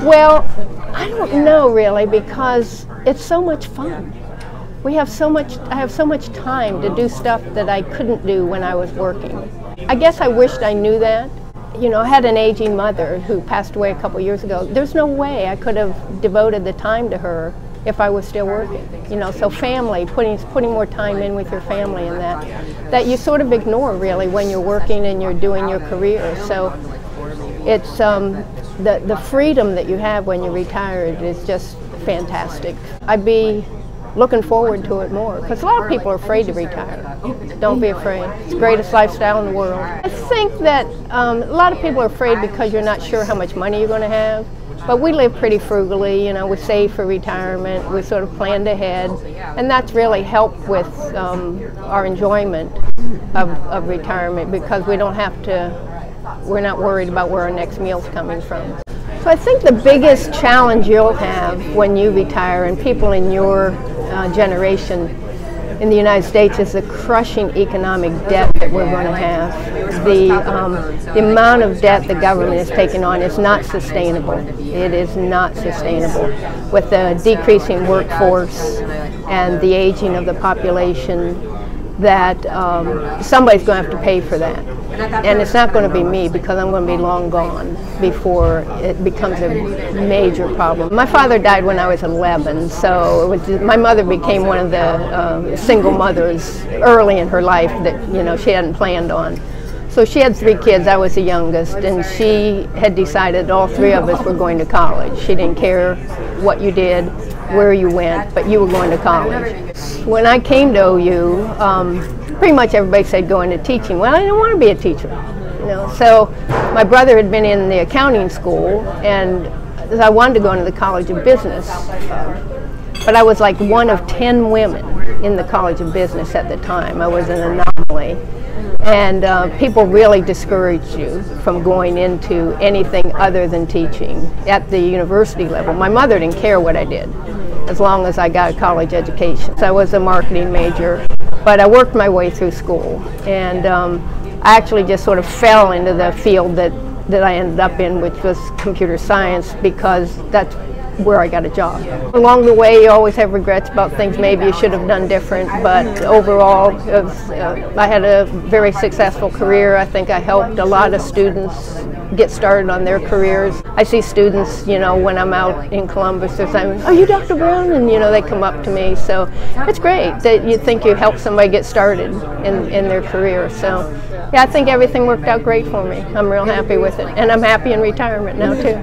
Well, I don't know really, because it's so much fun. I have so much time to do stuff that I couldn't do when I was working. I guess I wished I knew that. You know, I had an aging mother who passed away a couple years ago. There's no way I could have devoted the time to her if I was still working. You know, so family, putting more time in with your family, and that you sort of ignore really when you're working and you're doing your career. So it's the freedom that you have when you're retired is just fantastic. I'd be looking forward to it more, because a lot of people are afraid to retire. Don't be afraid. It's the greatest lifestyle in the world. I think that a lot of people are afraid because you're not sure how much money you're going to have, but we live pretty frugally. You know, we save for retirement, we sort of planned ahead, and that's really helped with our enjoyment of retirement, because we don't have to, we're not worried about where our next meal's coming from. So I think the biggest challenge you'll have when you retire, and people in your generation in the United States, is the crushing economic debt that we're going to have. The amount of debt the government is taking on is not sustainable. It is not sustainable. With the decreasing workforce and the aging of the population, that somebody's going to have to pay for that. And it's not going to be me, because I'm going to be long gone before it becomes a major problem. My father died when I was 11, so my mother became one of the single mothers early in her life that, you know, she hadn't planned on. So she had 3 kids, I was the youngest, and she had decided all 3 of us were going to college. She didn't care what you did, where you went, but you were going to college. When I came to OU, pretty much everybody said go into teaching. Well, I didn't want to be a teacher, you know. So my brother had been in the accounting school, and I wanted to go into the College of Business. But I was like one of 10 women in the College of Business at the time. I was an anomaly. And people really discouraged you from going into anything other than teaching at the university level. My mother didn't care what I did, as long as I got a college education. So I was a marketing major, but I worked my way through school. And I actually just sort of fell into the field that I ended up in, which was computer science, because that's where I got a job. Along the way, you always have regrets about things maybe you should have done different, but overall, I had a very successful career. I think I helped a lot of students get started on their careers. I see students, you know, when I'm out in Columbus, they're saying, "Are you Dr. Brown?" And, you know, they come up to me. So it's great that you think you help somebody get started in their career. So yeah, I think everything worked out great for me. I'm real happy with it, and I'm happy in retirement now too.